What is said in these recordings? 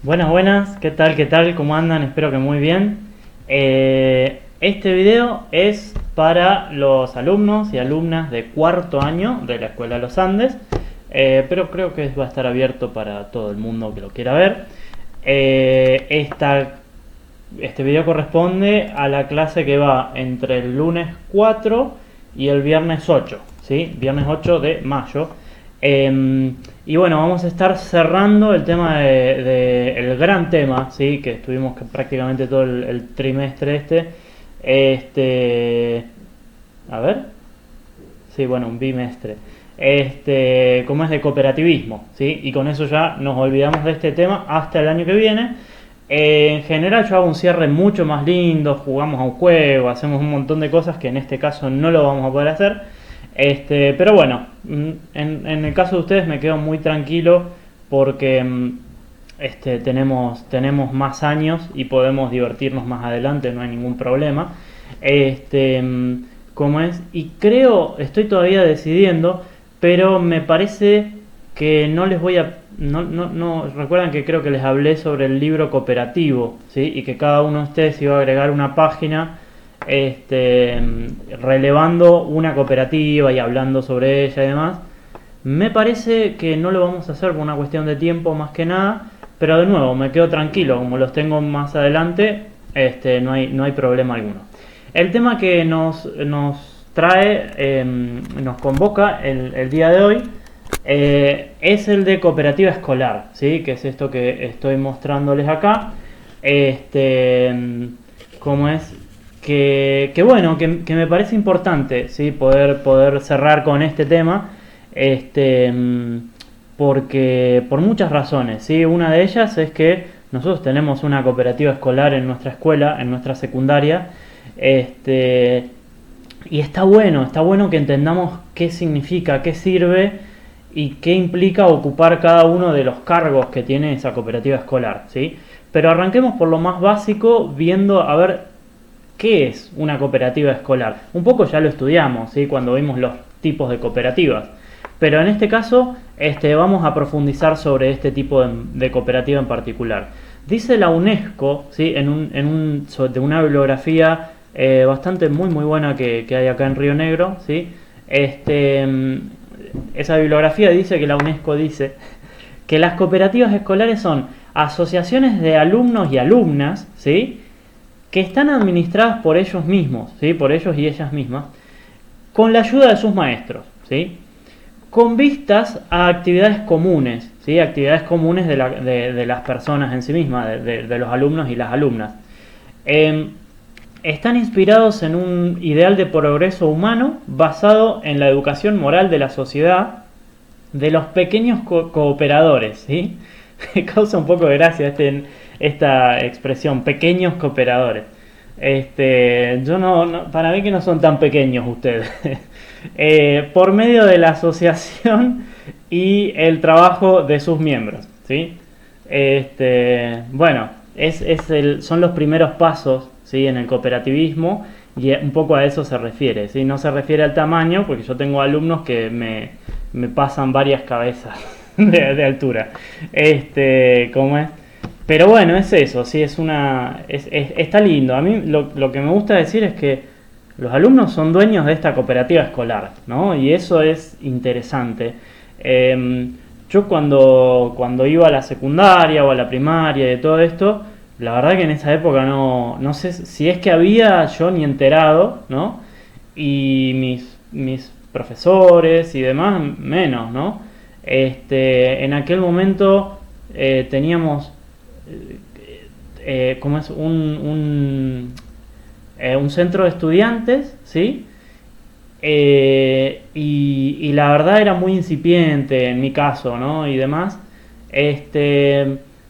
Buenas, buenas, ¿qué tal? ¿Qué tal? ¿Cómo andan? Espero que muy bien. Este video es para los alumnos y alumnas de cuarto año de la Escuela Los Andes, pero creo que va a estar abierto para todo el mundo que lo quiera ver. Este video corresponde a la clase que va entre el lunes 4 y el viernes 8, ¿sí? Viernes 8 de mayo. Y bueno, vamos a estar cerrando el tema el gran tema, ¿sí? Que estuvimos prácticamente todo el trimestre este, a ver, sí, bueno, un bimestre, como es de cooperativismo, ¿sí? Y con eso ya nos olvidamos de este tema hasta el año que viene. En general yo hago un cierre mucho más lindo, jugamos a un juego, hacemos un montón de cosas que en este caso no lo vamos a poder hacer. Pero bueno, en el caso de ustedes me quedo muy tranquilo porque tenemos más años y podemos divertirnos más adelante, no hay ningún problema. Este, ¿Cómo es? Y creo, estoy todavía decidiendo, pero me parece que no les voy a... No, recuerdan que creo que les hablé sobre el libro cooperativo, ¿sí? Y que cada uno de ustedes iba a agregar una página este, relevando una cooperativa y hablando sobre ella y demás. Me parece que no lo vamos a hacer por una cuestión de tiempo más que nada, pero de nuevo me quedo tranquilo, como los tengo más adelante, no hay problema alguno. El tema que nos trae, nos convoca el día de hoy, es el de cooperativa escolar, ¿sí? Que es esto que estoy mostrándoles acá. Como es que bueno, que me parece importante, ¿sí? Poder cerrar con este tema, este, porque por muchas razones, ¿sí? Una de ellas es que nosotros tenemos una cooperativa escolar en nuestra escuela, en nuestra secundaria, este, y está bueno que entendamos qué significa, qué sirve y qué implica ocupar cada uno de los cargos que tiene esa cooperativa escolar, ¿sí? Pero arranquemos por lo más básico, viendo a ver qué es una cooperativa escolar. Un poco ya lo estudiamos, ¿sí? Cuando vimos los tipos de cooperativas. Pero en este caso vamos a profundizar sobre este tipo de cooperativa en particular. Dice la UNESCO, ¿sí? De una bibliografía bastante muy buena que hay acá en Río Negro, ¿sí? Esa bibliografía dice que la UNESCO dice que las cooperativas escolares son asociaciones de alumnos y alumnas, ¿sí? Que están administradas por ellos mismos, ¿sí? Por ellos y ellas mismas, con la ayuda de sus maestros, ¿sí? Con vistas a actividades comunes, ¿sí? Actividades comunes de las personas en sí mismas, de los alumnos y las alumnas. Están inspirados en un ideal de progreso humano basado en la educación moral de la sociedad de los pequeños cooperadores, ¿sí? Causa un poco de gracia esta expresión, pequeños cooperadores. Yo para mí que no son tan pequeños ustedes. Por medio de la asociación y el trabajo de sus miembros, ¿sí? Bueno, son los primeros pasos, ¿sí? En el cooperativismo, y un poco a eso se refiere, ¿sí? No se refiere al tamaño, porque yo tengo alumnos que me pasan varias cabezas de altura. ¿Cómo es? Pero bueno, es eso, sí, está lindo. A mí lo que me gusta decir es que los alumnos son dueños de esta cooperativa escolar, ¿no? Y eso es interesante. Yo cuando iba a la secundaria o a la primaria y de todo esto, la verdad que en esa época no sé si es que había yo ni enterado, ¿no? Y mis profesores y demás menos, ¿no? En aquel momento teníamos como es un centro de estudiantes, ¿sí? Y la verdad era muy incipiente en mi caso, ¿no? Y demás.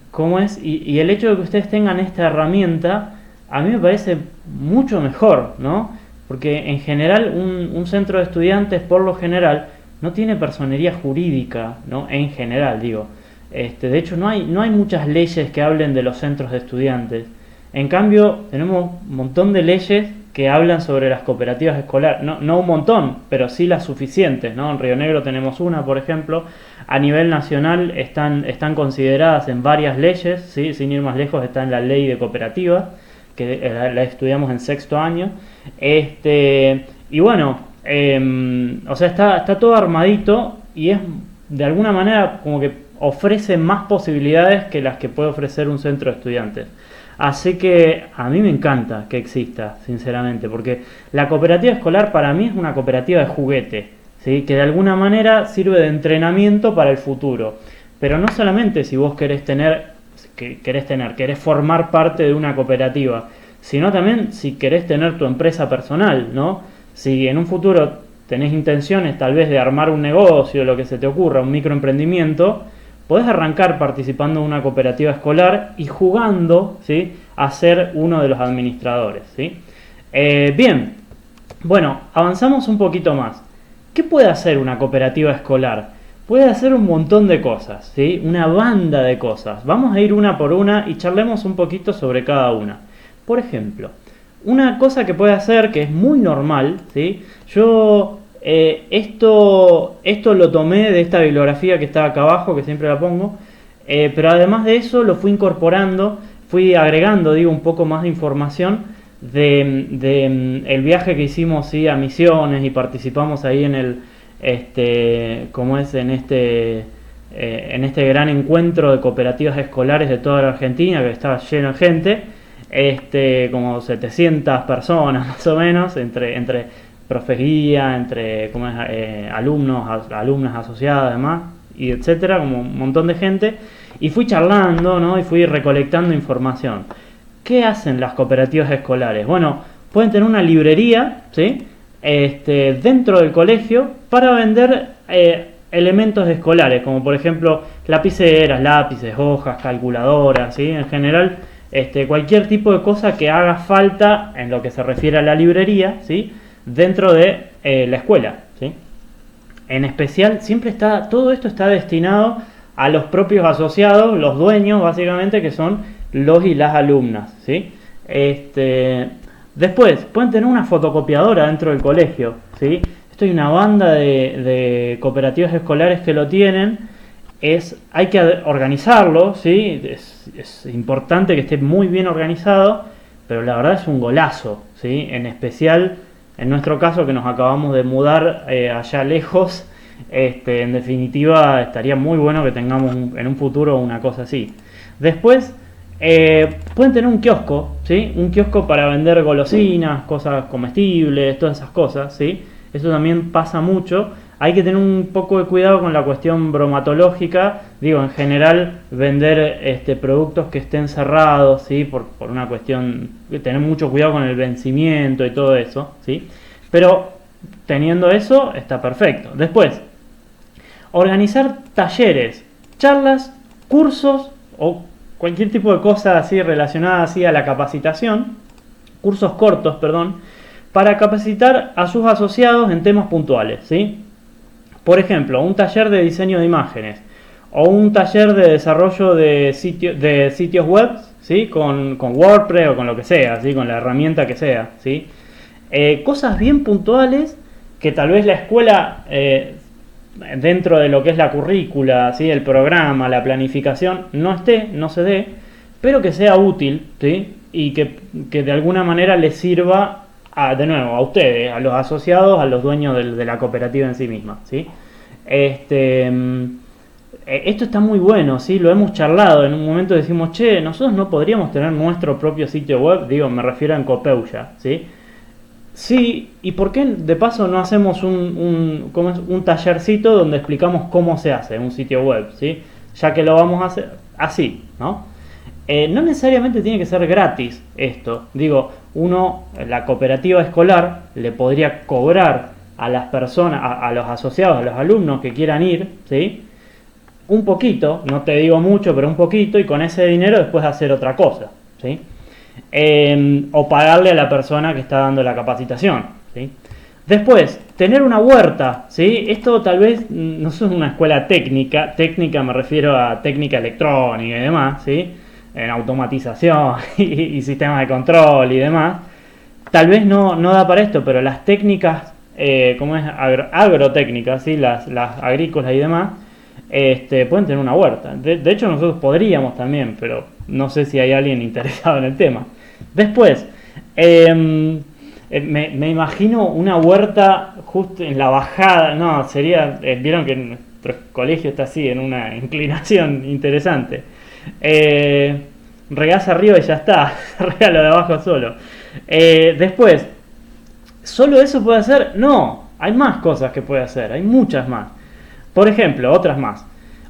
¿Cómo es? Y el hecho de que ustedes tengan esta herramienta, a mí me parece mucho mejor, ¿no? Porque en general un centro de estudiantes, por lo general, no tiene personería jurídica, ¿no? En general, digo. De hecho, no hay muchas leyes que hablen de los centros de estudiantes. En cambio, tenemos un montón de leyes que hablan sobre las cooperativas escolares. No un montón, pero sí las suficientes, ¿no? En Río Negro tenemos una, por ejemplo. A nivel nacional están consideradas en varias leyes, ¿sí? Sin ir más lejos, está en la ley de cooperativas, que la estudiamos en sexto año. Y bueno, o sea, está todo armadito y es de alguna manera como que ofrece más posibilidades que las que puede ofrecer un centro de estudiantes. Así que a mí me encanta que exista, sinceramente, porque la cooperativa escolar para mí es una cooperativa de juguete, ¿sí? Que de alguna manera sirve de entrenamiento para el futuro. Pero no solamente si vos querés formar parte de una cooperativa, sino también si querés tener tu empresa personal, ¿no? Si en un futuro tenés intenciones tal vez de armar un negocio, lo que se te ocurra, un microemprendimiento, podés arrancar participando en una cooperativa escolar y jugando, ¿sí?, a ser uno de los administradores, ¿sí? Bien, bueno, avanzamos un poquito más. ¿Qué puede hacer una cooperativa escolar? Puede hacer un montón de cosas, ¿sí? Una banda de cosas. Vamos a ir una por una y charlemos un poquito sobre cada una. Por ejemplo, una cosa que puede hacer, que es muy normal, ¿sí? Yo esto lo tomé de esta bibliografía que está acá abajo, que siempre la pongo, pero además de eso lo fui incorporando, fui agregando, un poco más de información de el viaje que hicimos, ¿sí?, a Misiones, y participamos ahí en el en este gran encuentro de cooperativas escolares de toda la Argentina, que estaba lleno de gente, como 700 personas más o menos, entre profes guía, entre alumnos, alumnas asociadas además, y etcétera, como un montón de gente, y fui charlando, ¿no?, y fui recolectando información. ¿Qué hacen las cooperativas escolares? Bueno, pueden tener una librería, ¿sí?, dentro del colegio para vender elementos escolares, como por ejemplo lapiceras, lápices, hojas, calculadoras, ¿sí?, en general cualquier tipo de cosa que haga falta en lo que se refiere a la librería, ¿sí?, dentro de la escuela, ¿sí? En especial, todo esto está destinado a los propios asociados, los dueños básicamente, que son los y las alumnas, ¿sí? Después, pueden tener una fotocopiadora dentro del colegio, ¿sí? Esto hay una banda de cooperativas escolares que lo tienen. Hay que organizarlo, ¿sí? Es importante que esté muy bien organizado, pero la verdad es un golazo, ¿sí? En especial en nuestro caso, que nos acabamos de mudar allá lejos, en definitiva estaría muy bueno que tengamos en un futuro una cosa así. Después pueden tener un kiosco, ¿sí? Un kiosco para vender golosinas, cosas comestibles, todas esas cosas, ¿sí? Eso también pasa mucho. Hay que tener un poco de cuidado con la cuestión bromatológica. En general vender productos que estén cerrados, ¿sí?, por una cuestión de tener mucho cuidado con el vencimiento y todo eso, ¿sí? Pero teniendo eso está perfecto. Después, organizar talleres, charlas, cursos o cualquier tipo de cosa así relacionada así a la capacitación, cursos cortos, para capacitar a sus asociados en temas puntuales, ¿sí? Por ejemplo, un taller de diseño de imágenes o un taller de desarrollo de sitios web, ¿sí?, con WordPress o con lo que sea, ¿sí?, con la herramienta que sea, ¿sí? Cosas bien puntuales que tal vez la escuela, dentro de lo que es la currícula, ¿sí?, el programa, la planificación, no se dé, pero que sea útil, ¿sí?, y que de alguna manera les sirva de nuevo a ustedes, a los asociados, a los dueños de la cooperativa en sí misma, ¿sí? Esto está muy bueno, ¿sí? Lo hemos charlado. En un momento decimos, nosotros no podríamos tener nuestro propio sitio web, me refiero a Copeuya, ¿sí? Sí, ¿y por qué de paso no hacemos un tallercito donde explicamos cómo se hace un sitio web, ¿sí? Ya que lo vamos a hacer así, ¿no? No necesariamente tiene que ser gratis esto. La cooperativa escolar le podría cobrar a las personas, a los asociados, a los alumnos que quieran ir, ¿sí?, un poquito, no te digo mucho, pero un poquito, y con ese dinero después hacer otra cosa, ¿sí? O pagarle a la persona que está dando la capacitación, ¿sí? Después, tener una huerta, ¿sí? Esto tal vez no es una escuela técnica me refiero a técnica electrónica y demás, ¿sí?, en automatización y sistemas de control y demás, tal vez no da para esto, pero las técnicas, como es agrotécnicas, ¿sí? Las agrícolas y demás, pueden tener una huerta. De hecho, nosotros podríamos también, pero no sé si hay alguien interesado en el tema. Después, me imagino una huerta justo en la bajada. No, sería. Vieron que nuestro colegio está así, en una inclinación interesante. Regás arriba y ya está. Rega lo de abajo solo. Después, ¿solo eso puede hacer? No, hay más cosas que puede hacer. Hay muchas más. Por ejemplo, otras más.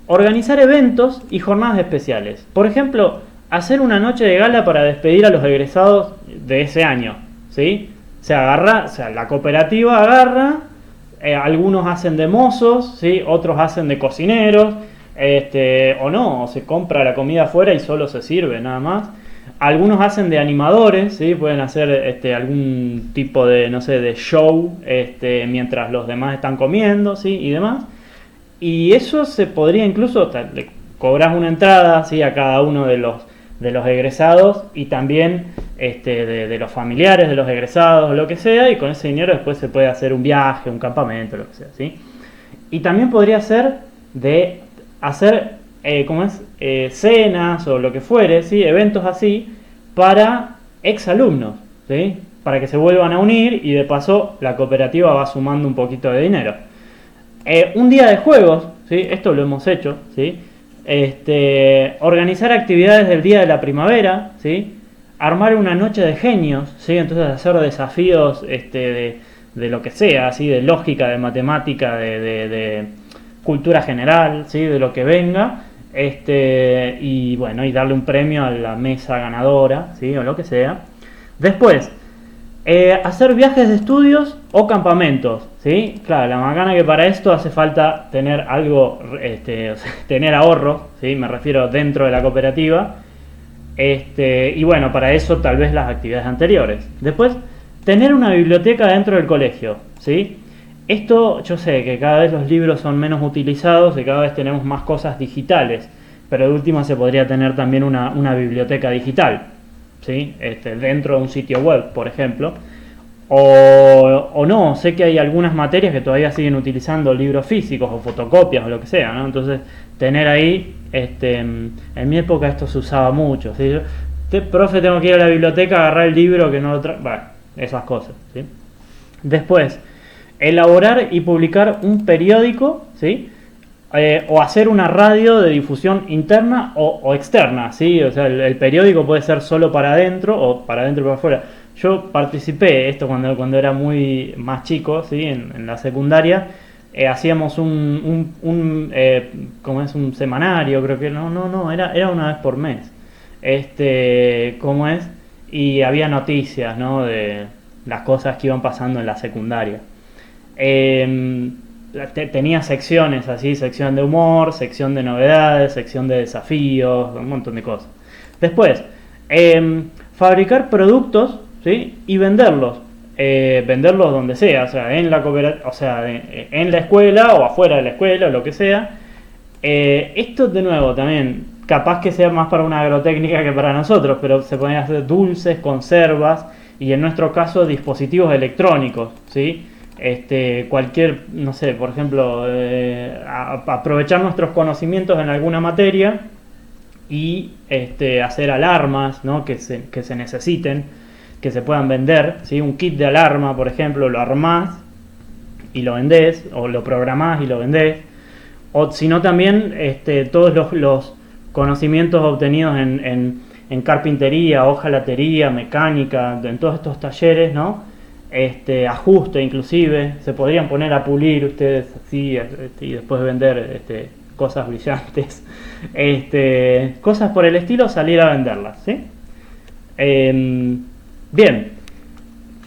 Organizar eventos y jornadas especiales. Por ejemplo, hacer una noche de gala para despedir a los egresados de ese año. ¿Sí? La cooperativa agarra, algunos hacen de mozos, ¿sí? Otros hacen de cocineros, o se compra la comida afuera y solo se sirve, nada más. Algunos hacen de animadores, ¿sí? Pueden hacer algún tipo de, no sé, de show mientras los demás están comiendo, ¿sí? Y demás. Y eso se podría incluso, le cobras una entrada, ¿sí? A cada uno de los egresados y también de los familiares de los egresados, lo que sea, y con ese dinero después se puede hacer un viaje, un campamento, lo que sea, ¿sí? Y también podría ser de hacer, cenas o lo que fuere, ¿sí? Eventos así para exalumnos, ¿sí? Para que se vuelvan a unir y de paso la cooperativa va sumando un poquito de dinero. Un día de juegos, ¿sí? Esto lo hemos hecho, ¿sí? Organizar actividades del día de la primavera, ¿sí? Armar una noche de genios, ¿sí? Entonces hacer desafíos de lo que sea, ¿sí? De lógica, de matemática, de cultura general, ¿sí? De lo que venga, y bueno, y darle un premio a la mesa ganadora, ¿sí? O lo que sea. Después, hacer viajes de estudios o campamentos, ¿sí? Claro, la macana que para esto hace falta tener algo, tener ahorros, ¿sí? Me refiero dentro de la cooperativa. Y bueno, para eso tal vez las actividades anteriores. Después, tener una biblioteca dentro del colegio, ¿sí? Esto, yo sé que cada vez los libros son menos utilizados y cada vez tenemos más cosas digitales, pero de última se podría tener también una biblioteca digital, ¿sí? Dentro de un sitio web, por ejemplo. O no, sé que hay algunas materias que todavía siguen utilizando libros físicos o fotocopias o lo que sea, ¿no? Entonces, tener ahí, en mi época esto se usaba mucho, ¿sí? Profe, tengo que ir a la biblioteca a agarrar el libro que no lo trae. Bueno, esas cosas, ¿sí? Después, elaborar y publicar un periódico, ¿sí? O hacer una radio de difusión interna o externa, ¿sí? O sea, el periódico puede ser solo para adentro o para adentro y para afuera. Yo participé esto cuando era muy más chico, ¿sí? En la secundaria. Hacíamos ¿cómo es? Un semanario, creo que era una vez por mes. ¿Cómo es? Y había noticias, ¿no? De las cosas que iban pasando en la secundaria. Tenía secciones así, sección de humor, sección de novedades, sección de desafíos, un montón de cosas. Después, fabricar productos, ¿sí? Y venderlos. Venderlos donde sea, o sea, en la cooperativa, o sea, en la escuela o afuera de la escuela o lo que sea. Esto de nuevo también, capaz que sea más para una agrotécnica que para nosotros, pero se pueden hacer dulces, conservas y en nuestro caso dispositivos electrónicos, ¿sí? Cualquier, no sé, por ejemplo, aprovechar nuestros conocimientos en alguna materia y hacer alarmas, ¿no? que se necesiten, que se puedan vender, ¿sí? Un kit de alarma, por ejemplo, lo armás y lo vendés, o lo programás y lo vendés, o si no también todos los conocimientos obtenidos en carpintería, hojalatería, mecánica, en todos estos talleres, ¿no? Ajuste inclusive, se podrían poner a pulir ustedes así y después vender cosas brillantes, cosas por el estilo, salir a venderlas, ¿sí? Bien,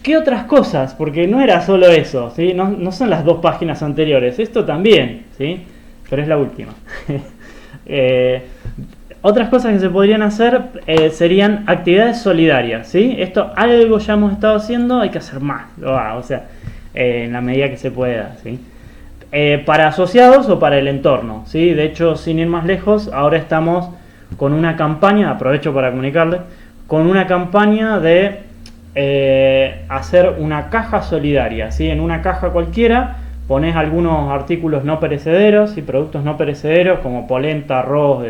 ¿qué otras cosas? Porque no era solo eso, ¿sí? No son las 2 páginas anteriores, esto también, ¿sí? Pero es la última. Otras cosas que se podrían hacer serían actividades solidarias, ¿sí? Esto algo ya hemos estado haciendo, hay que hacer más, o sea, en la medida que se pueda, ¿sí? Para asociados o para el entorno, ¿sí? De hecho, sin ir más lejos, ahora estamos con una campaña, aprovecho para comunicarles, con una campaña de hacer una caja solidaria, ¿sí? En una caja cualquiera pones algunos artículos no perecederos y productos no perecederos como polenta, arroz,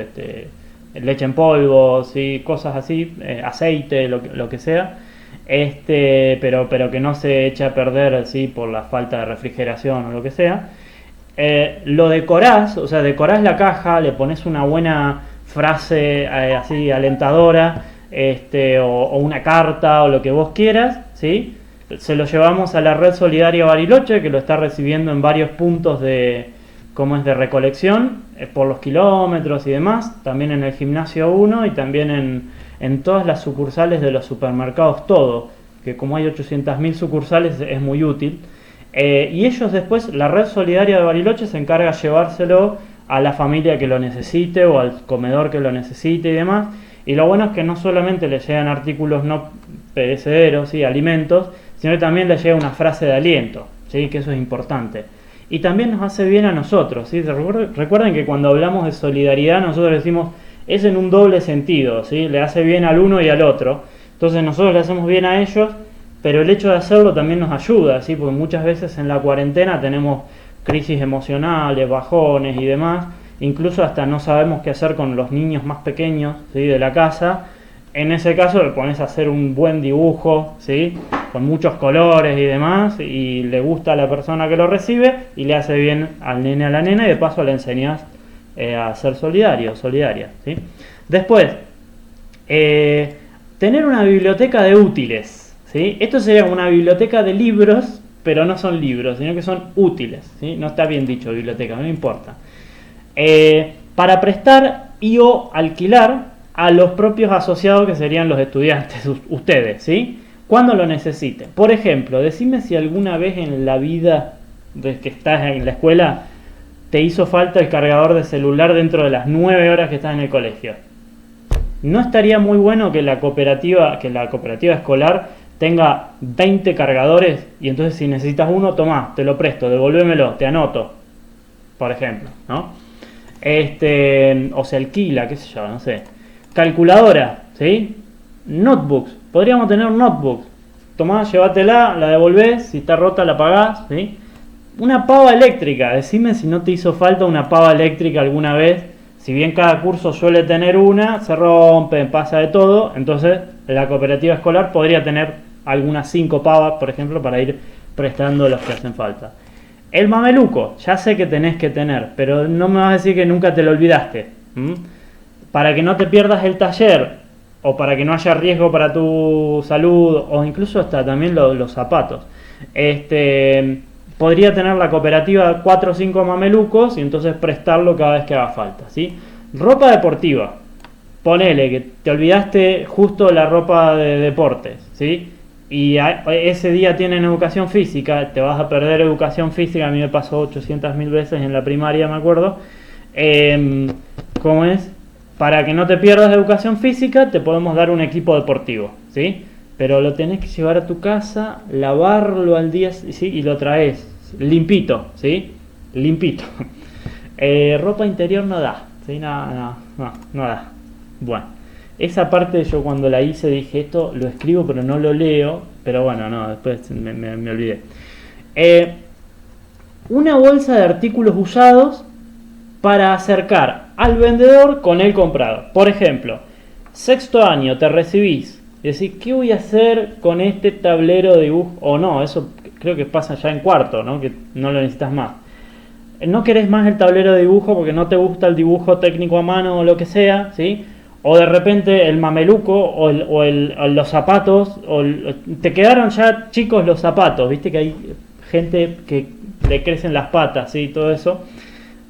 leche en polvo, ¿sí? Cosas así, aceite, lo que sea, pero que no se eche a perder, ¿sí? Por la falta de refrigeración o lo que sea. Lo decorás, o sea, decorás la caja, le pones una buena frase así alentadora, o una carta o lo que vos quieras, ¿sí? Se lo llevamos a la Red Solidaria Bariloche, que lo está recibiendo en varios puntos de recolección, por los kilómetros y demás, también en el Gimnasio 1 y también en todas las sucursales de los supermercados Todo, que como hay 800.000 sucursales es muy útil. Y ellos después, la Red Solidaria de Bariloche se encarga de llevárselo a la familia que lo necesite o al comedor que lo necesite y demás. Y lo bueno es que no solamente le llegan artículos no perecederos, ¿sí? Alimentos, sino que también le llega una frase de aliento, ¿sí? Que eso es importante. Y también nos hace bien a nosotros, ¿sí? Recuerden que cuando hablamos de solidaridad nosotros decimos es en un doble sentido, ¿sí? Le hace bien al uno y al otro. Entonces nosotros le hacemos bien a ellos, pero el hecho de hacerlo también nos ayuda, ¿sí? Porque muchas veces en la cuarentena tenemos crisis emocionales, bajones y demás, incluso hasta no sabemos qué hacer con los niños más pequeños, ¿sí? De la casa. En ese caso le pones a hacer un buen dibujo, ¿sí? Con muchos colores y demás, y le gusta a la persona que lo recibe y le hace bien al nene, a la nena, y de paso le enseñas a ser solidaria, ¿sí? Después, tener una biblioteca de útiles, ¿sí? Esto sería una biblioteca de libros, pero no son libros, sino que son útiles, ¿sí? No está bien dicho biblioteca, no importa. Para prestar y o alquilar a los propios asociados, que serían los estudiantes, ustedes, ¿sí? Cuando lo necesiten. Por ejemplo, decime si alguna vez en la vida desde que estás en la escuela te hizo falta el cargador de celular dentro de las 9 horas que estás en el colegio. ¿No estaría muy bueno que la cooperativa escolar tenga 20 cargadores y entonces si necesitas uno, tomá, te lo presto, devolvémelo, te anoto, por ejemplo, ¿no? O se alquila, qué sé yo, no sé. Calculadora, ¿sí? Notebooks, podríamos tener notebooks. Tomás, llévatela, la devolvés, si está rota la pagás, ¿sí? Una pava eléctrica, decime si no te hizo falta una pava eléctrica alguna vez. Si bien cada curso suele tener una, se rompe, pasa de todo, entonces la cooperativa escolar podría tener algunas 5 pavas, por ejemplo, para ir prestando los que hacen falta. El mameluco, ya sé que tenés que tener, pero no me vas a decir que nunca te lo olvidaste. Para que no te pierdas el taller, o para que no haya riesgo para tu salud, o incluso hasta también los zapatos. Podría tener la cooperativa 4 o 5 mamelucos y entonces prestarlo cada vez que haga falta, ¿sí? Ropa deportiva. Ponele que te olvidaste justo la ropa de deportes, ¿sí? Y ese día tienen educación física, te vas a perder educación física, a mí me pasó 800.000 veces en la primaria, me acuerdo. ¿Cómo es? Para que no te pierdas educación física, te podemos dar un equipo deportivo, ¿sí? Pero lo tenés que llevar a tu casa, lavarlo al día, ¿sí? Y lo traes limpito, ¿sí? Limpito. Ropa interior no da, ¿sí? No da. Bueno, esa parte yo cuando la hice dije, esto lo escribo pero no lo leo, pero bueno, no, después me olvidé. Una bolsa de artículos usados para acercar al vendedor con el comprador. Por ejemplo, sexto año, te recibís y decís, ¿qué voy a hacer con este tablero de dibujo? O no, eso creo que pasa ya en cuarto, ¿no? Que no lo necesitas más. No querés más el tablero de dibujo porque no te gusta el dibujo técnico a mano o lo que sea, ¿sí? O de repente el mameluco o los zapatos, te quedaron ya chicos los zapatos, viste que hay gente que le crecen las patas, ¿sí? Todo eso.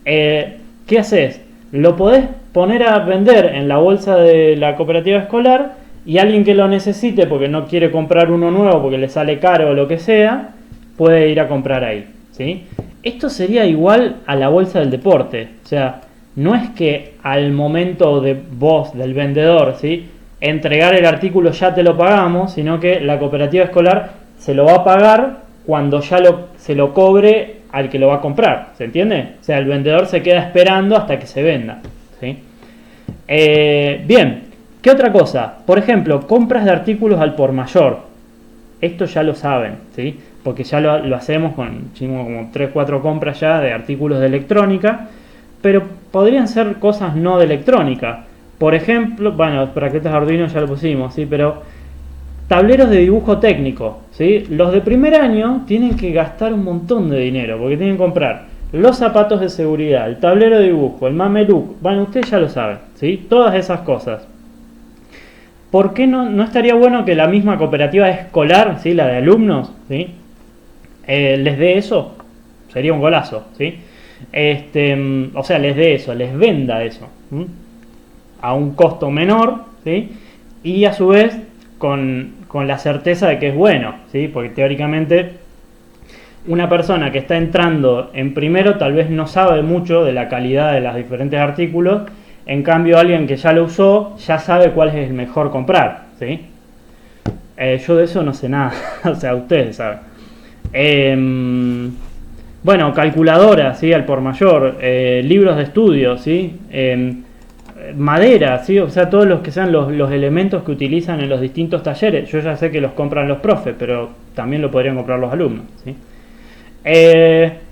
¿Qué haces? Lo podés poner a vender en la bolsa de la cooperativa escolar y alguien que lo necesite porque no quiere comprar uno nuevo porque le sale caro o lo que sea, puede ir a comprar ahí, ¿sí? Esto sería igual a la bolsa del deporte, o sea, no es que al momento de vos, del vendedor, ¿sí? Entregar el artículo ya te lo pagamos, sino que la cooperativa escolar se lo va a pagar cuando ya se lo cobre al que lo va a comprar, ¿se entiende? O sea, el vendedor se queda esperando hasta que se venda, ¿sí? Bien, ¿qué otra cosa? Por ejemplo, compras de artículos al por mayor. esto ya lo saben, ¿sí? Porque ya lo hacemos con como 3, 4 compras ya de artículos de electrónica, pero podrían ser cosas no de electrónica. Por ejemplo, bueno, braquetas Arduino ya lo pusimos, ¿sí? Pero tableros de dibujo técnico, ¿sí? Los de primer año tienen que gastar un montón de dinero, porque tienen que comprar los zapatos de seguridad, el tablero de dibujo, el mameluc, bueno, ustedes ya lo saben, ¿sí? Todas esas cosas. ¿Por qué no estaría bueno que la misma cooperativa escolar, ¿sí? La de alumnos, ¿sí? Les dé eso? Sería un golazo, ¿sí? O sea, les dé eso, les venda eso, ¿sí? A un costo menor, ¿sí? Y a su vez con la certeza de que es bueno, ¿sí? Porque teóricamente una persona que está entrando en primero tal vez no sabe mucho de la calidad de los diferentes artículos, en cambio alguien que ya lo usó ya sabe cuál es el mejor comprar, ¿sí? Yo de eso no sé nada, o sea, ustedes saben. Bueno, calculadoras, ¿sí? Al por mayor, libros de estudio, ¿sí? Madera, ¿sí? O sea, todos los que sean los elementos que utilizan en los distintos talleres. Yo ya sé que los compran los profes, pero también lo podrían comprar los alumnos, ¿sí?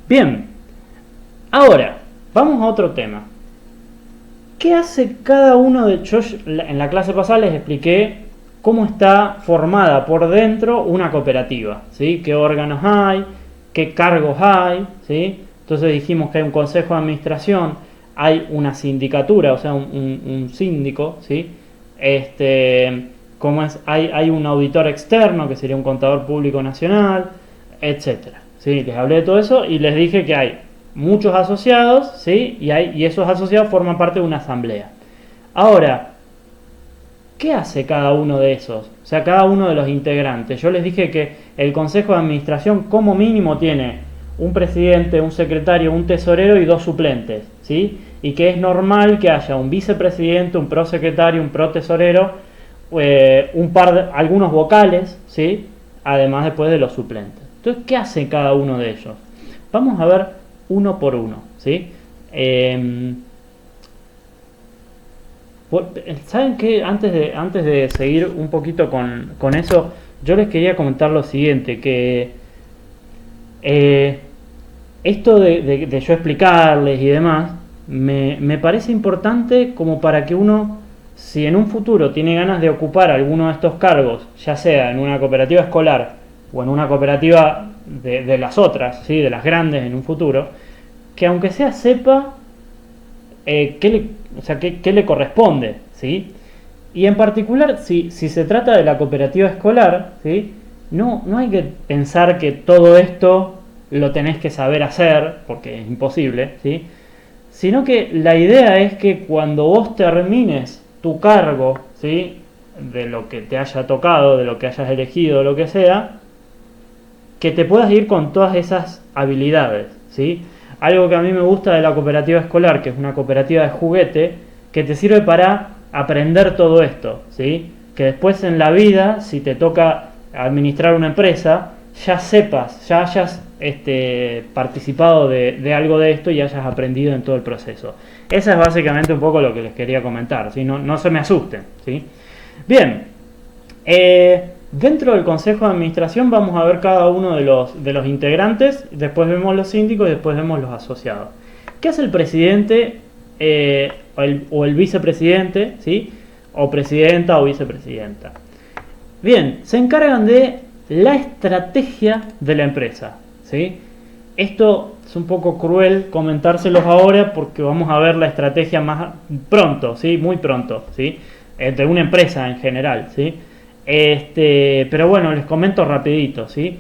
Bien, ahora vamos a otro tema. ¿Qué hace cada uno de ellos? En la clase pasada les expliqué cómo está formada por dentro una cooperativa, ¿sí? ¿Qué órganos hay? ¿Qué cargos hay? ¿Sí? Entonces dijimos que hay un consejo de administración, hay una sindicatura, o sea, un síndico, ¿sí? ¿Cómo es? Hay un auditor externo, que sería un contador público nacional, etcétera. ¿Sí? Les hablé de todo eso y les dije que hay muchos asociados, ¿sí? Y esos asociados forman parte de una asamblea. Ahora, ¿qué hace cada uno de esos? O sea, cada uno de los integrantes. Yo les dije que el consejo de administración como mínimo tiene un presidente, un secretario, un tesorero y 2 suplentes, ¿sí? Y que es normal que haya un vicepresidente, un prosecretario, un protesorero, algunos vocales, ¿sí? Además después de los suplentes. Entonces, ¿qué hace cada uno de ellos? Vamos a ver uno por uno, ¿sí? ¿Saben qué? Antes de seguir un poquito con eso, yo les quería comentar lo siguiente, que esto de yo explicarles y demás, me parece importante como para que uno, si en un futuro tiene ganas de ocupar alguno de estos cargos, ya sea en una cooperativa escolar o en una cooperativa de las otras, ¿sí? De las grandes en un futuro, que aunque sea sepa qué le corresponde, ¿sí? Y en particular, si se trata de la cooperativa escolar, ¿sí? No hay que pensar que todo esto lo tenés que saber hacer, porque es imposible, ¿sí? Sino que la idea es que cuando vos termines tu cargo, ¿sí? De lo que te haya tocado, de lo que hayas elegido, lo que sea, que te puedas ir con todas esas habilidades, ¿sí? Algo que a mí me gusta de la cooperativa escolar, que es una cooperativa de juguete, que te sirve para aprender todo esto, ¿sí? Que después en la vida, si te toca administrar una empresa, ya sepas, ya hayas participado de algo de esto y hayas aprendido en todo el proceso. Esa es básicamente un poco lo que les quería comentar, ¿sí? No se me asusten, ¿sí? Bien, dentro del consejo de administración vamos a ver cada uno de los integrantes, después vemos los síndicos y después vemos los asociados. ¿Qué hace el presidente o el vicepresidente, ¿sí? O presidenta o vicepresidenta? Bien, se encargan de la estrategia de la empresa, ¿sí? Esto es un poco cruel comentárselos ahora porque vamos a ver la estrategia más pronto, ¿sí? Muy pronto, ¿sí? De una empresa en general, ¿sí? Pero bueno, les comento rapidito, ¿sí?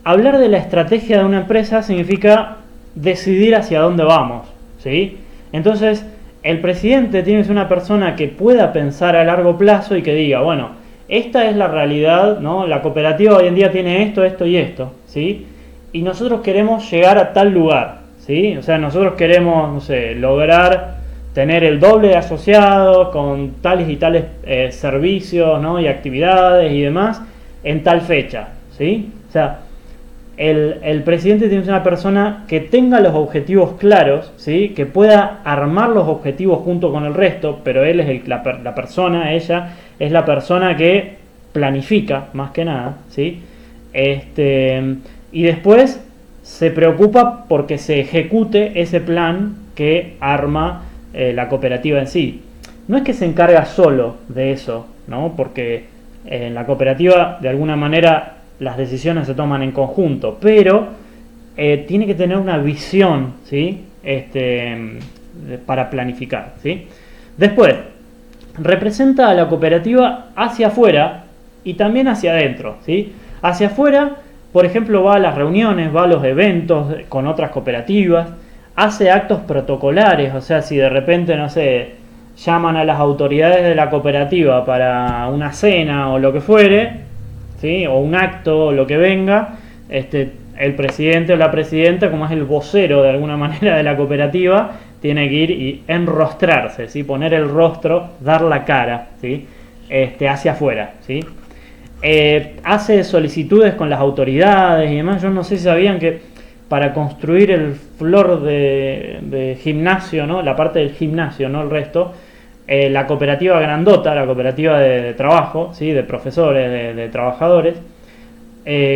Hablar de la estrategia de una empresa significa decidir hacia dónde vamos, ¿sí? Entonces, el presidente tiene que ser una persona que pueda pensar a largo plazo y que diga, bueno, esta es la realidad, ¿no? La cooperativa hoy en día tiene esto, esto y esto, ¿sí? Y nosotros queremos llegar a tal lugar, ¿sí? O sea, nosotros queremos, no sé, lograr tener el doble de asociados con tales y tales servicios, ¿no? Y actividades y demás en tal fecha, ¿sí? O sea, el presidente tiene que ser una persona que tenga los objetivos claros, ¿sí? Que pueda armar los objetivos junto con el resto, pero él es la persona, ella es la persona que planifica más que nada, ¿sí? Y después se preocupa porque se ejecute ese plan que arma la cooperativa en sí. No es que se encarga solo de eso, ¿no? Porque en la cooperativa de alguna manera las decisiones se toman en conjunto, pero tiene que tener una visión, ¿sí? Para planificar, ¿sí? Después, representa a la cooperativa hacia afuera y también hacia adentro, ¿sí? Hacia afuera, por ejemplo, va a las reuniones, va a los eventos con otras cooperativas, hace actos protocolares, o sea, si de repente, no sé, llaman a las autoridades de la cooperativa para una cena o lo que fuere, ¿sí? O un acto o lo que venga, el presidente o la presidenta, como es el vocero de alguna manera de la cooperativa, tiene que ir y enrostrarse, ¿sí? Poner el rostro, dar la cara, ¿sí? Hacia afuera, ¿sí? Hace solicitudes con las autoridades y demás. Yo no sé si sabían que para construir el floor de gimnasio, ¿no? La parte del gimnasio, no el resto, la cooperativa grandota, la cooperativa de trabajo, ¿sí? De profesores, de trabajadores,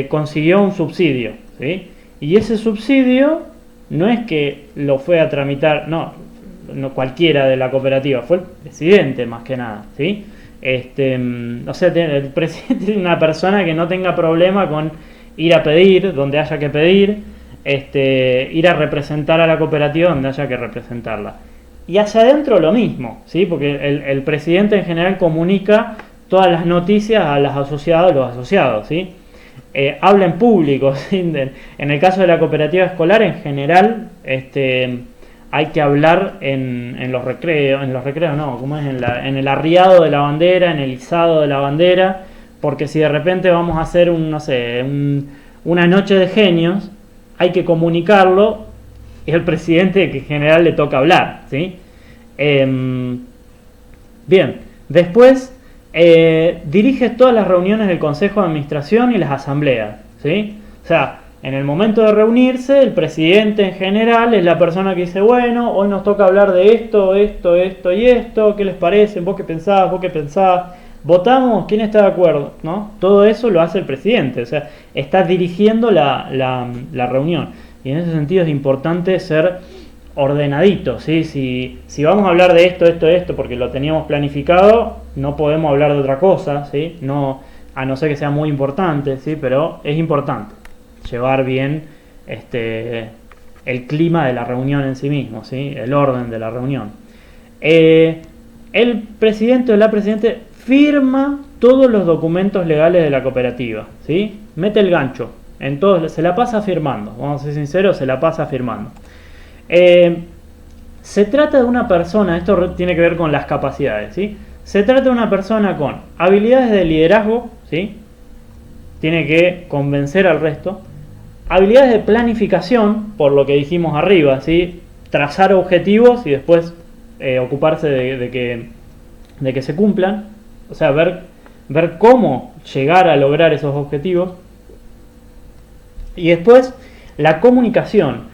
consiguió un subsidio, ¿sí? Y ese subsidio no es que lo fue a tramitar, no cualquiera de la cooperativa, fue el presidente más que nada, ¿sí? O sea, el presidente es una persona que no tenga problema con ir a pedir donde haya que pedir, ir a representar a la cooperativa donde haya que representarla. Y hacia adentro lo mismo, ¿sí? Porque el presidente en general comunica todas las noticias a los asociados, ¿sí? Habla en público, ¿sí? En el caso de la cooperativa escolar, en general, hay que hablar en los recreos, no, ¿cómo es? En el arriado de la bandera, en el izado de la bandera, porque si de repente vamos a hacer una noche de genios, hay que comunicarlo, es el presidente que en general le toca hablar, ¿sí? Bien, después dirige todas las reuniones del Consejo de Administración y las asambleas, ¿sí? O sea, en el momento de reunirse, el presidente en general es la persona que dice, bueno, hoy nos toca hablar de esto y esto, ¿qué les parece? ¿Vos qué pensás? ¿Votamos? ¿Quién está de acuerdo? ¿No? Todo eso lo hace el presidente, o sea, está dirigiendo la reunión. Y en ese sentido es importante ser ordenadito, ¿sí? Si vamos a hablar de esto, porque lo teníamos planificado, no podemos hablar de otra cosa, ¿sí? No, a no ser que sea muy importante, ¿sí? Pero es importante llevar bien el clima de la reunión en sí mismo, ¿sí? El orden de la reunión. El presidente o la presidente firma todos los documentos legales de la cooperativa, ¿sí? Mete el gancho, en todos, se la pasa firmando, vamos a ser sinceros, se la pasa firmando. Se trata de una persona, esto tiene que ver con las capacidades, ¿sí? Se trata de una persona con habilidades de liderazgo, ¿sí? Tiene que convencer al resto. Habilidades de planificación, por lo que dijimos arriba, ¿sí? Trazar objetivos y después ocuparse de que se cumplan. O sea, ver cómo llegar a lograr esos objetivos. Y después, la comunicación.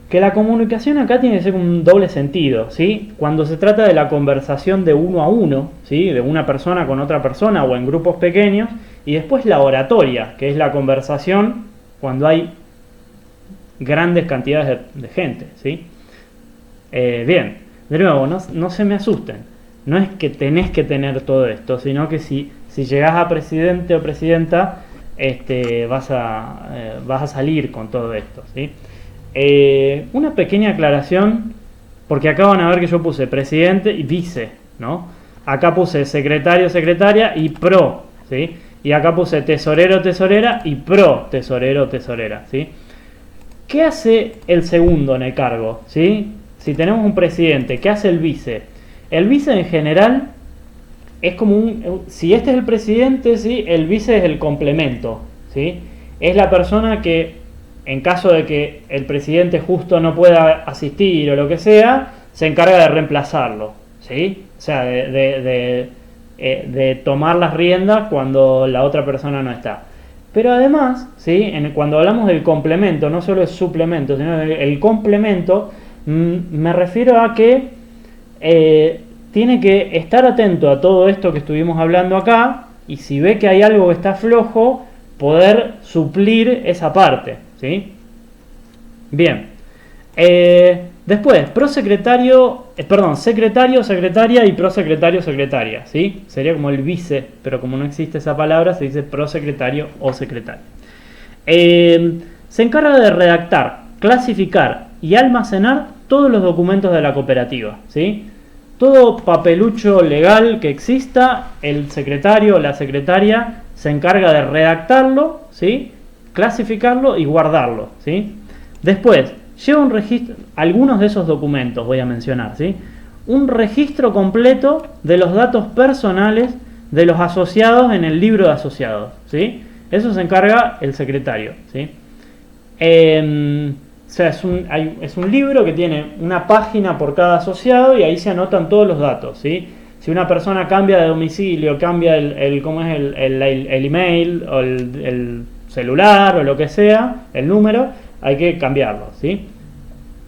Que la comunicación acá tiene que ser un doble sentido, ¿sí? Cuando se trata de la conversación de uno a uno, ¿sí? De una persona con otra persona o en grupos pequeños. Y después la oratoria, que es la conversación cuando hay grandes cantidades de gente, ¿sí? Bien, de nuevo, no se me asusten. No es que tenés que tener todo esto, sino que si llegás a presidente o presidenta, vas a salir con todo esto, ¿sí? Una pequeña aclaración, porque acá van a ver que yo puse presidente y vice, ¿no? Acá puse secretario, secretaria y pro, ¿sí? Y acá puse tesorero, tesorera y pro tesorero, tesorera, ¿sí? ¿Qué hace el segundo en el cargo, ¿sí? Si tenemos un presidente, ¿qué hace el vice? El vice en general es como si este es el presidente, ¿sí? El vice es el complemento, ¿sí? Es la persona que, en caso de que el presidente justo no pueda asistir o lo que sea, se encarga de reemplazarlo, ¿sí? O sea, de tomar las riendas cuando la otra persona no está. Pero además, ¿sí? Cuando hablamos del complemento, no solo es suplemento, sino el complemento, me refiero a que tiene que estar atento a todo esto que estuvimos hablando acá, y si ve que hay algo que está flojo, poder suplir esa parte, ¿sí? Bien. Después, secretario, secretaria y prosecretario, secretaria, ¿sí? Sería como el vice, pero como no existe esa palabra, se dice prosecretario o secretaria. Se encarga de redactar, clasificar y almacenar todos los documentos de la cooperativa, ¿sí? Todo papelucho legal que exista, el secretario o la secretaria se encarga de redactarlo, ¿sí? Clasificarlo y guardarlo, ¿sí? Después, lleva un registro, algunos de esos documentos voy a mencionar, ¿sí? Un registro completo de los datos personales de los asociados en el libro de asociados, ¿sí? Eso se encarga el secretario, ¿sí? O sea, es un libro que tiene una página por cada asociado y ahí se anotan todos los datos, ¿sí? Si una persona cambia de domicilio, cambia el email o el celular o lo que sea, el número, hay que cambiarlo, ¿sí?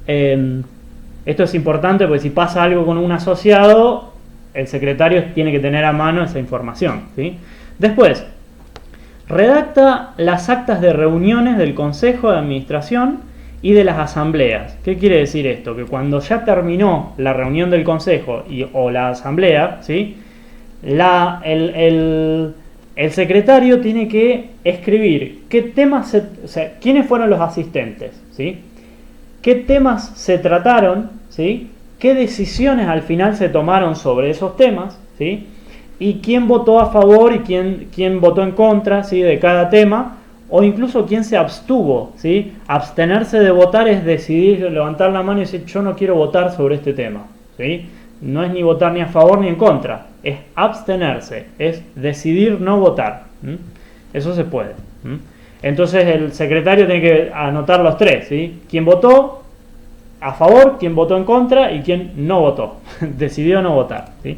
Esto es importante porque si pasa algo con un asociado, el secretario tiene que tener a mano esa información, ¿sí? Después, redacta las actas de reuniones del Consejo de Administración y de las asambleas. ¿Qué quiere decir esto? Que cuando ya terminó la reunión del Consejo o la asamblea, ¿sí? El secretario tiene que escribir qué temas, quiénes fueron los asistentes, ¿sí? Qué temas se trataron, ¿sí? Qué decisiones al final se tomaron sobre esos temas, ¿sí? Y quién votó a favor y quién votó en contra, ¿sí? De cada tema, o incluso quién se abstuvo, ¿sí? Abstenerse de votar es decidir, levantar la mano y decir yo no quiero votar sobre este tema, ¿sí? No es ni votar ni a favor ni en contra, es abstenerse, es decidir no votar. Eso se puede. Entonces el secretario tiene que anotar los tres, ¿sí? Quién votó a favor, quién votó en contra y quién no votó, decidió no votar, ¿sí?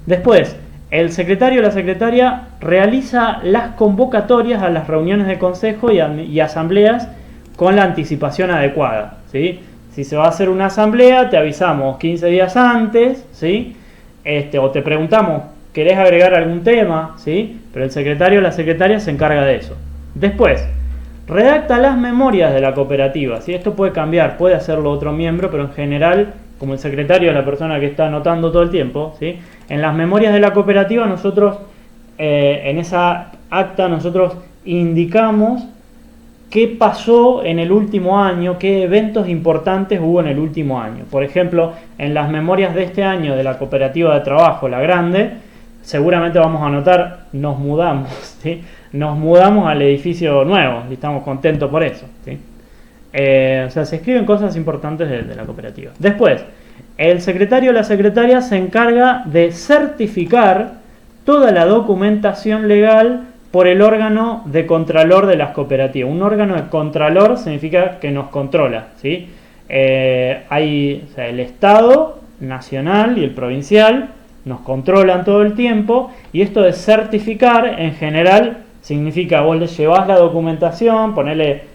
Después, el secretario o la secretaria realiza las convocatorias a las reuniones de consejo y asambleas con la anticipación adecuada, ¿sí? Si se va a hacer una asamblea, te avisamos 15 días antes, ¿sí? O te preguntamos, ¿querés agregar algún tema? ¿Sí? Pero el secretario o la secretaria se encarga de eso. Después, redacta las memorias de la cooperativa, ¿sí? Esto puede cambiar, puede hacerlo otro miembro, pero en general, como el secretario es la persona que está anotando todo el tiempo, ¿sí? En las memorias de la cooperativa nosotros, en esa acta, nosotros indicamos qué pasó en el último año, qué eventos importantes hubo en el último año. Por ejemplo, en las memorias de este año de la cooperativa de trabajo, la grande, seguramente vamos a anotar, nos mudamos, ¿sí? Nos mudamos al edificio nuevo y estamos contentos por eso, ¿sí? O sea, se escriben cosas importantes de la cooperativa. Después, el secretario o la secretaria se encarga de certificar toda la documentación legal por el órgano de contralor de las cooperativas. Un órgano de contralor significa que nos controla, ¿sí? Hay, o sea, el Estado nacional y el provincial nos controlan todo el tiempo, y esto de certificar en general significa vos le llevás la documentación, ponele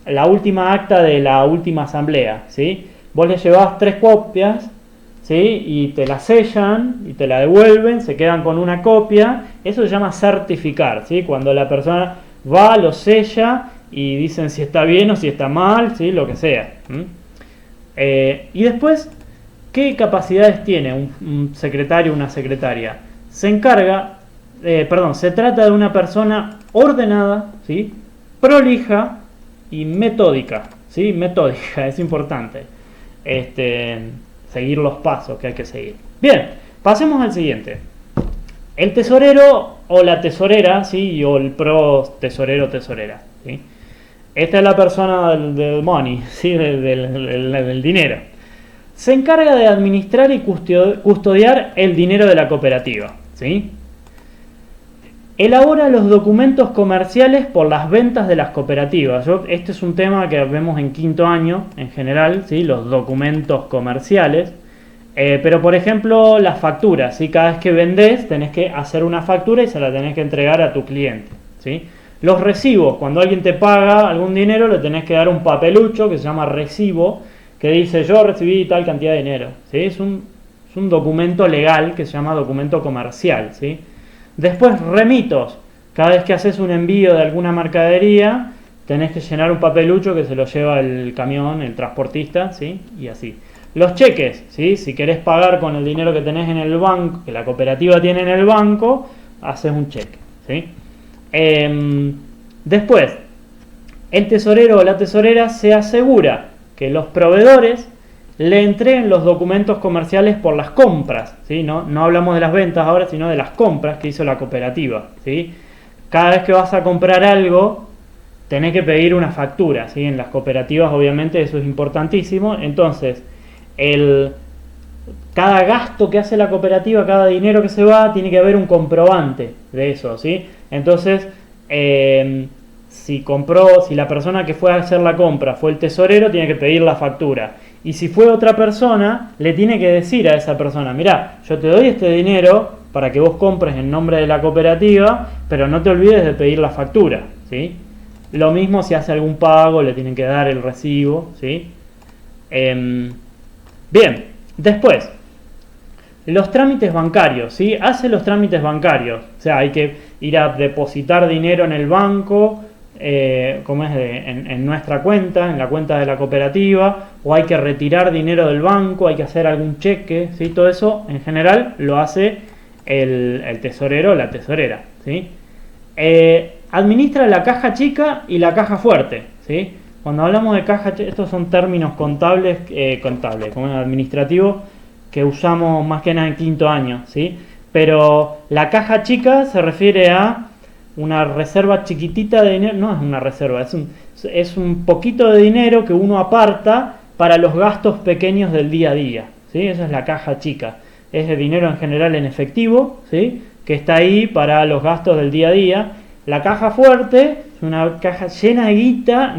la última acta de la última asamblea, ¿sí? Vos le llevás 3 copias, ¿sí? Y te la sellan y te la devuelven, se quedan con una copia. Eso se llama certificar, ¿sí? Cuando la persona va, lo sella y dicen si está bien o si está mal, ¿sí? Lo que sea. Y después, ¿qué capacidades tiene un secretario o una secretaria? Se trata de una persona ordenada, ¿sí? Prolija y metódica, ¿sí? Metódica, es importante. Seguir los pasos que hay que seguir. Bien, pasemos al siguiente. El tesorero o la tesorera, ¿sí? O el pro tesorero o tesorera, ¿sí? Esta es la persona del money, ¿sí? Del dinero. Se encarga de administrar y custodiar el dinero de la cooperativa, ¿sí? Elabora los documentos comerciales por las ventas de las cooperativas. Este es un tema que vemos en quinto año en general, ¿sí? Los documentos comerciales. Pero por ejemplo las facturas, ¿sí? Cada vez que vendés tenés que hacer una factura y se la tenés que entregar a tu cliente, ¿sí? Los recibos, cuando alguien te paga algún dinero le tenés que dar un papelucho que se llama recibo, que dice yo recibí tal cantidad de dinero, ¿sí? Es un es un documento legal que se llama documento comercial, ¿sí? Después, remitos. Cada vez que haces un envío de alguna mercadería, tenés que llenar un papelucho que se lo lleva el camión, el transportista, ¿sí? Y así. Los cheques, ¿sí? Si querés pagar con el dinero que tenés en el banco, que la cooperativa tiene en el banco, haces un cheque, ¿sí? Después, el tesorero o la tesorera se asegura que los proveedores le entreguen los documentos comerciales por las compras, ¿sí? No hablamos de las ventas ahora, sino de las compras que hizo la cooperativa, ¿sí? Cada vez que vas a comprar algo, tenés que pedir una factura, ¿sí? En las cooperativas, obviamente, eso es importantísimo. Entonces, cada gasto que hace la cooperativa, cada dinero que se va, tiene que haber un comprobante de eso, ¿sí? Entonces, si la persona que fue a hacer la compra fue el tesorero, tiene que pedir la factura. Y si fue otra persona, le tiene que decir a esa persona, mirá, yo te doy este dinero para que vos compres en nombre de la cooperativa, pero no te olvides de pedir la factura, ¿sí? Lo mismo si hace algún pago, le tienen que dar el recibo, ¿sí? Bien, después, los trámites bancarios, ¿sí? Hace los trámites bancarios, o sea, hay que ir a depositar dinero en el banco, como es en nuestra cuenta, en la cuenta de la cooperativa, o hay que retirar dinero del banco, hay que hacer algún cheque, ¿sí? Todo eso en general lo hace el tesorero o la tesorera, ¿sí? Administra la caja chica y la caja fuerte, ¿sí? Cuando hablamos de caja, estos son términos contables, como administrativos, que usamos más que nada en quinto año, ¿sí? Pero la caja chica se refiere a una reserva chiquitita de dinero, no es una reserva, es un poquito de dinero que uno aparta para los gastos pequeños del día a día, ¿sí? Esa es la caja chica, es de dinero en general en efectivo, ¿sí? Que está ahí para los gastos del día a día. La caja fuerte es una caja llena de guita,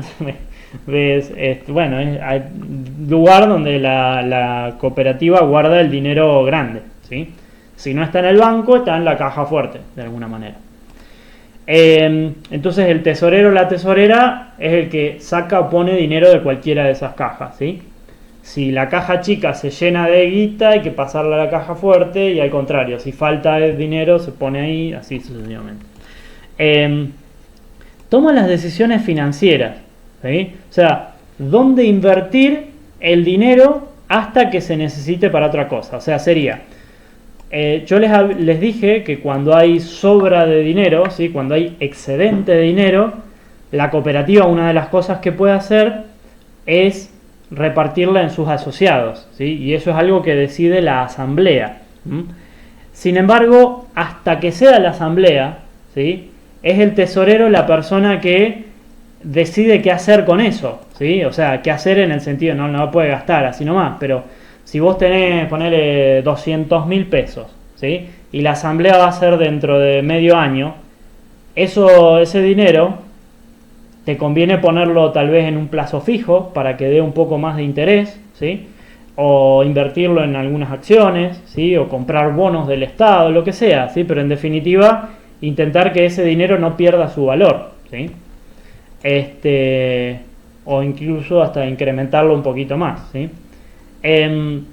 es lugar donde la cooperativa guarda el dinero grande, ¿sí? Si no está en el banco, está en la caja fuerte, de alguna manera. Entonces el tesorero o la tesorera es el que saca o pone dinero de cualquiera de esas cajas, ¿sí? Si la caja chica se llena de guita, hay que pasarla a la caja fuerte, y al contrario, si falta dinero se pone ahí, así sucesivamente. Toma las decisiones financieras, ¿sí? O sea, dónde invertir el dinero hasta que se necesite para otra cosa. O sea, sería, yo les dije que cuando hay sobra de dinero, ¿sí? Cuando hay excedente de dinero, la cooperativa, una de las cosas que puede hacer es repartirla en sus asociados, ¿sí? Y eso es algo que decide la asamblea. Sin embargo, hasta que sea la asamblea, ¿sí? Es el tesorero la persona que decide qué hacer con eso, ¿sí? O sea, qué hacer en el sentido, no puede gastar así nomás, pero si vos tenés, ponele 200.000 pesos, ¿sí? Y la asamblea va a ser dentro de medio año, ese dinero te conviene ponerlo tal vez en un plazo fijo para que dé un poco más de interés, ¿sí? O invertirlo en algunas acciones, ¿sí? O comprar bonos del Estado, lo que sea, ¿sí? Pero en definitiva, intentar que ese dinero no pierda su valor, ¿sí? O incluso hasta incrementarlo un poquito más, ¿sí? El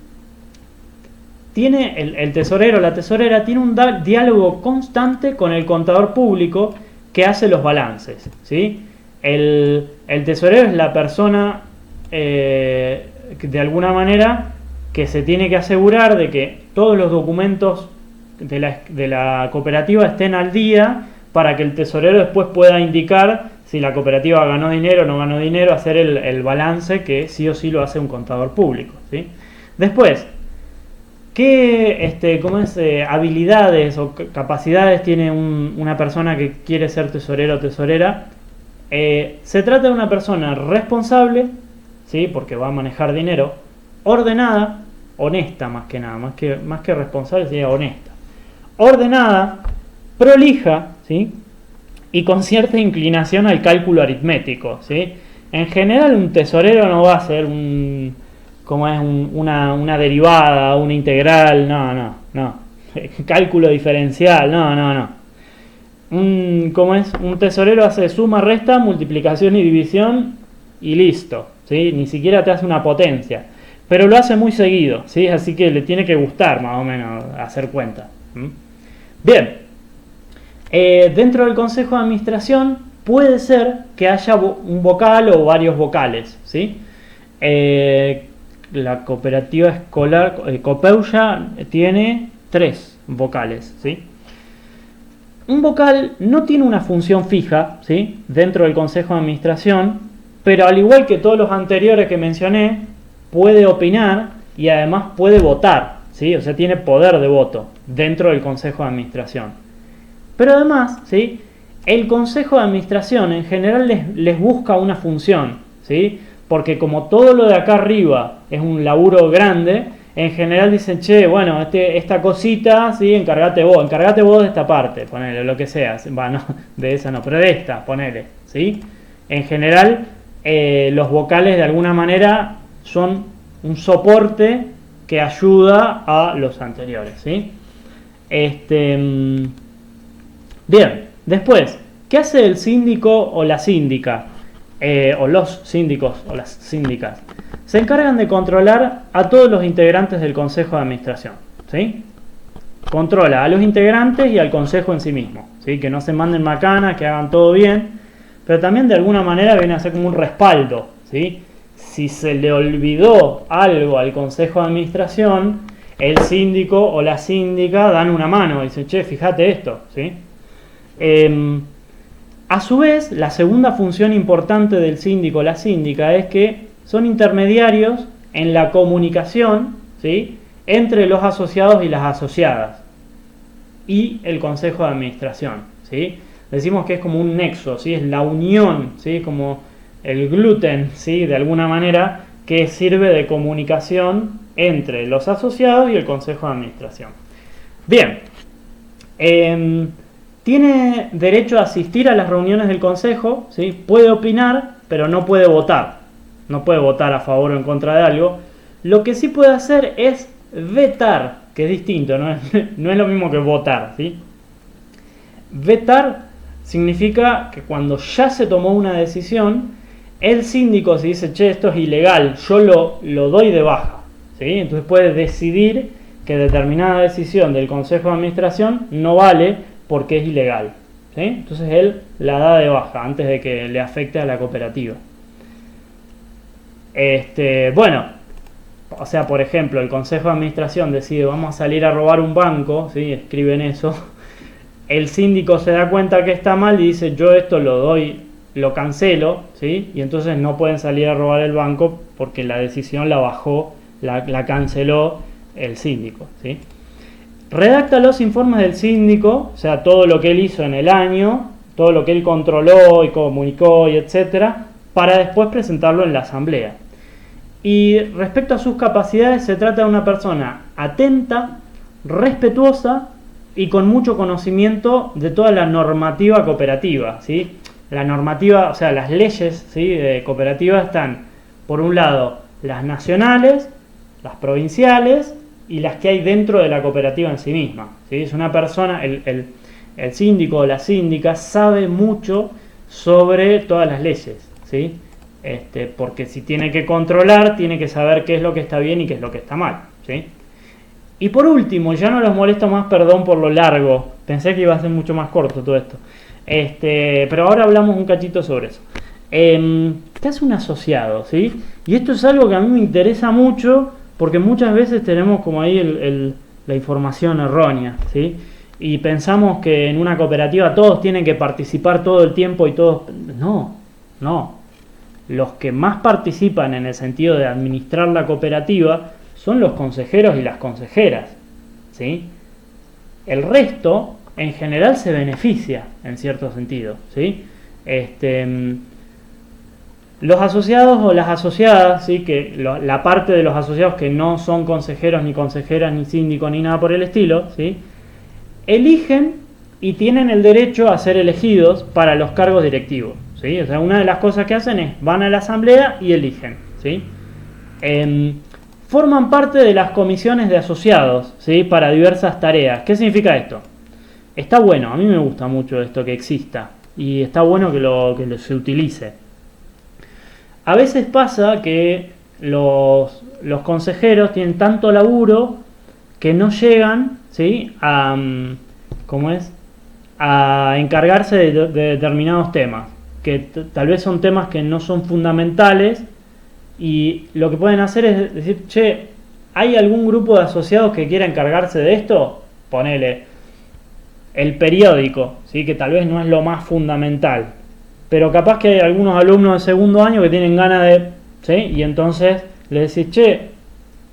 tesorero o la tesorera tiene un diálogo constante con el contador público que hace los balances, ¿sí? El tesorero es la persona, de alguna manera, que se tiene que asegurar de que todos los documentos de la cooperativa estén al día para que el tesorero después pueda indicar si la cooperativa ganó dinero o no ganó dinero, hacer el balance que sí o sí lo hace un contador público, ¿sí? Después, ¿qué habilidades o capacidades tiene una persona que quiere ser tesorero o tesorera? Se trata de una persona responsable, ¿sí? Porque va a manejar dinero, ordenada, honesta más que nada, más que responsable sería honesta, ordenada, prolija, ¿sí? Y con cierta inclinación al cálculo aritmético, ¿sí? En general un tesorero no va a hacer una derivada, una integral, no. Cálculo diferencial, no. Un tesorero hace suma, resta, multiplicación y división y listo, ¿sí? Ni siquiera te hace una potencia. pero lo hace muy seguido, ¿sí? Así que le tiene que gustar más o menos hacer cuenta. Bien, dentro del consejo de administración puede ser que haya un vocal o varios vocales, ¿sí? La cooperativa escolar Copeulla tiene 3 vocales, ¿sí? Un vocal no tiene una función fija, ¿sí?, dentro del consejo de administración, pero al igual que todos los anteriores que mencioné, puede opinar y además puede votar, ¿sí? O sea, tiene poder de voto dentro del consejo de administración. Pero además, ¿sí?, el consejo de administración en general les busca una función, ¿sí? Porque como todo lo de acá arriba es un laburo grande, en general dicen, che, bueno, esta cosita, ¿sí?, encárgate vos de esta parte, ponele, lo que sea, bueno, de esa no, pero de esta, ponele, ¿sí? En general, los vocales de alguna manera son un soporte que ayuda a los anteriores, ¿sí? Bien, después, ¿qué hace el síndico o la síndica? O los síndicos o las síndicas. Se encargan de controlar a todos los integrantes del consejo de administración, ¿sí? Controla a los integrantes y al consejo en sí mismo, ¿sí? Que no se manden macanas, que hagan todo bien, pero también de alguna manera viene a ser como un respaldo, ¿sí? Si se le olvidó algo al consejo de administración, el síndico o la síndica dan una mano y dicen, che, fíjate esto, ¿sí? A su vez, la segunda función importante del síndico o la síndica es que son intermediarios en la comunicación, ¿sí?, entre los asociados y las asociadas y el consejo de administración, ¿sí? Decimos que es como un nexo, ¿sí?, es la unión, ¿sí?, como el gluten, ¿sí?, de alguna manera, que sirve de comunicación entre los asociados y el consejo de administración. Bien, tiene derecho a asistir a las reuniones del consejo, ¿sí?, puede opinar, pero no puede votar. No puede votar a favor o en contra de algo. Lo que sí puede hacer es vetar, que es distinto, no es lo mismo que votar, ¿sí? Vetar significa que cuando ya se tomó una decisión, el síndico, si dice, che, esto es ilegal, yo lo doy de baja, ¿sí? Entonces puede decidir que determinada decisión del consejo de administración no vale porque es ilegal, ¿sí? Entonces él la da de baja antes de que le afecte a la cooperativa. Bueno, o sea, por ejemplo, el consejo de administración decide vamos a salir a robar un banco, ¿sí?, escriben eso, el síndico se da cuenta que está mal y dice yo esto lo cancelo, ¿sí?, y entonces no pueden salir a robar el banco porque la decisión la bajó, la canceló el síndico, ¿sí? Redacta los informes del síndico, o sea, todo lo que él hizo en el año, todo lo que él controló y comunicó y etcétera, para después presentarlo en la asamblea. Y respecto a sus capacidades, se trata de una persona atenta, respetuosa y con mucho conocimiento de toda la normativa cooperativa, ¿sí? La normativa, o sea, las leyes, ¿sí?, de cooperativa están, por un lado, las nacionales, las provinciales y las que hay dentro de la cooperativa en sí misma, ¿sí? Es una persona, el síndico o la síndica sabe mucho sobre todas las leyes, ¿sí? Porque si tiene que controlar, tiene que saber qué es lo que está bien y qué es lo que está mal, ¿sí? Y por último, ya no los molesto más, perdón por lo largo, pensé que iba a ser mucho más corto todo esto, pero ahora hablamos un cachito sobre eso. ¿Qué hace un asociado, sí? Y esto es algo que a mí me interesa mucho porque muchas veces tenemos como ahí la información errónea, ¿sí? Y pensamos que en una cooperativa todos tienen que participar todo el tiempo y todos... No. Los que más participan en el sentido de administrar la cooperativa son los consejeros y las consejeras, ¿sí? El resto, en general, se beneficia, en cierto sentido, ¿sí? Los asociados o las asociadas, ¿sí?, que la parte de los asociados que no son consejeros, ni consejeras, ni síndicos, ni nada por el estilo, ¿sí?, eligen y tienen el derecho a ser elegidos para los cargos directivos, ¿sí? O sea, una de las cosas que hacen es van a la asamblea y eligen, ¿sí? Forman parte de las comisiones de asociados, ¿sí?, para diversas tareas. ¿Qué significa esto? Está bueno, a mí me gusta mucho esto que exista y está bueno que se utilice. A veces pasa que los los consejeros tienen tanto laburo que no llegan, ¿sí? ¿Cómo es? A encargarse de determinados temas, que tal vez son temas que no son fundamentales, y lo que pueden hacer es decir, che, ¿hay algún grupo de asociados que quiera encargarse de esto? Ponele el periódico, ¿sí? Que tal vez no es lo más fundamental, pero capaz que hay algunos alumnos de segundo año que tienen ganas de, ¿sí? Y entonces les decís, che,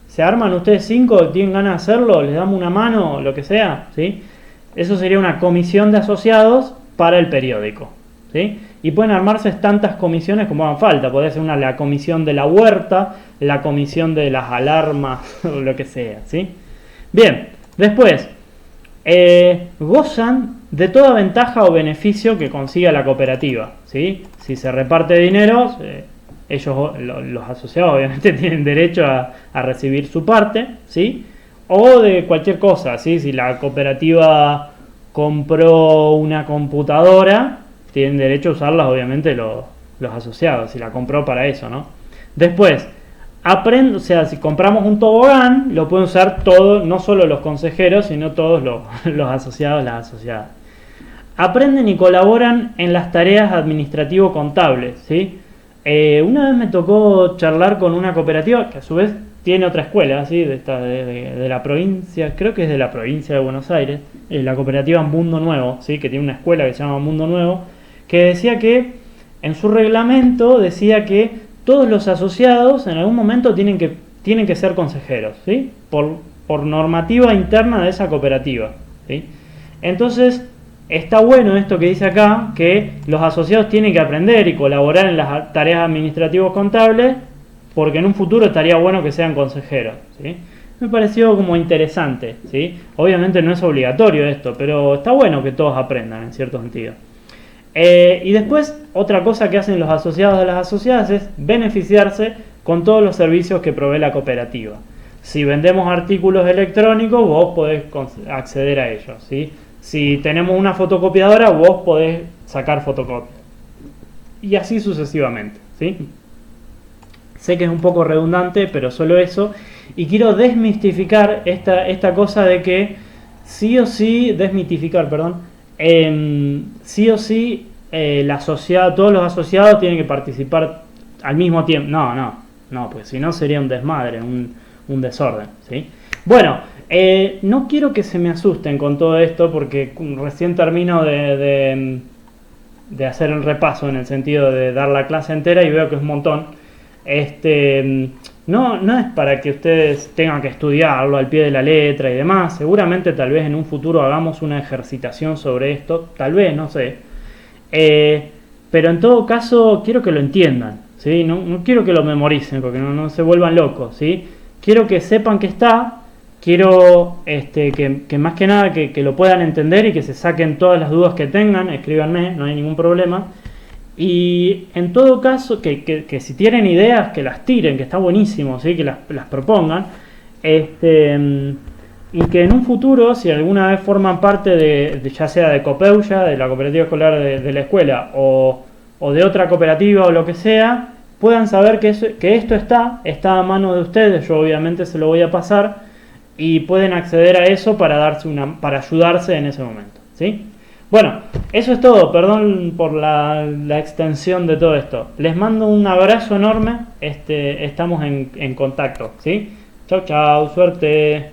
¿se arman ustedes 5? ¿Tienen ganas de hacerlo? ¿Les damos una mano? Lo que sea, ¿sí? Eso sería una comisión de asociados para el periódico, ¿sí? Y pueden armarse tantas comisiones como hagan falta. Puede ser la comisión de la huerta, la comisión de las alarmas, o lo que sea, ¿sí? Bien, después, gozan de toda ventaja o beneficio que consiga la cooperativa, ¿sí? Si se reparte dinero, ellos, los asociados, obviamente tienen derecho a recibir su parte, ¿sí? O de cualquier cosa, ¿sí? Si la cooperativa compró una computadora, tienen derecho a usarlas, obviamente, los asociados, si la compró para eso, ¿no? Después, o sea, si compramos un tobogán, lo pueden usar todos, no solo los consejeros, sino todos los asociados, las asociadas. Aprenden y colaboran en las tareas administrativo-contables, ¿sí? Una vez me tocó charlar con una cooperativa que a su vez tiene otra escuela, ¿sí? de la provincia, creo que es de la provincia de Buenos Aires, la cooperativa Mundo Nuevo, ¿sí? Que tiene una escuela que se llama Mundo Nuevo, que decía que en su reglamento decía que todos los asociados en algún momento tienen que ser consejeros, ¿sí? Por normativa interna de esa cooperativa, ¿sí? Entonces, está bueno esto que dice acá, que los asociados tienen que aprender y colaborar en las tareas administrativos contables, porque en un futuro estaría bueno que sean consejeros, ¿sí? Me pareció como interesante, ¿sí? Obviamente no es obligatorio esto, pero está bueno que todos aprendan en cierto sentido. Y después, otra cosa que hacen los asociados de las asociadas es beneficiarse con todos los servicios que provee la cooperativa. Si vendemos artículos electrónicos, vos podés acceder a ellos, ¿sí? Si tenemos una fotocopiadora, vos podés sacar fotocopias. Y así sucesivamente, ¿sí? Sé que es un poco redundante, pero solo eso. Y quiero desmitificar esta cosa de que sí o sí, sí o sí todos los asociados tienen que participar al mismo tiempo. No, pues si no sería un desmadre, un desorden, ¿sí? Bueno, no quiero que se me asusten con todo esto porque recién termino de hacer el repaso en el sentido de dar la clase entera y veo que es un montón. No es para que ustedes tengan que estudiarlo al pie de la letra y demás. Seguramente tal vez en un futuro hagamos una ejercitación sobre esto, tal vez, no sé. Pero en todo caso quiero que lo entiendan, ¿sí? No quiero que lo memoricen porque no se vuelvan locos, ¿sí? Quiero que sepan que está, quiero que más que nada que lo puedan entender y que se saquen todas las dudas que tengan, escríbanme, no hay ningún problema. Y en todo caso, que si tienen ideas, que las tiren, que está buenísimo, ¿sí? Que las propongan. Y que en un futuro, si alguna vez forman parte ya sea de Copeulla, de la cooperativa escolar de la escuela, o de otra cooperativa o lo que sea, puedan saber que esto está a mano de ustedes. Yo obviamente se lo voy a pasar y pueden acceder a eso para ayudarse en ese momento, ¿sí? Bueno, eso es todo. Perdón por la extensión de todo esto. Les mando un abrazo enorme. Estamos en contacto, ¿sí? Chau, chau, suerte.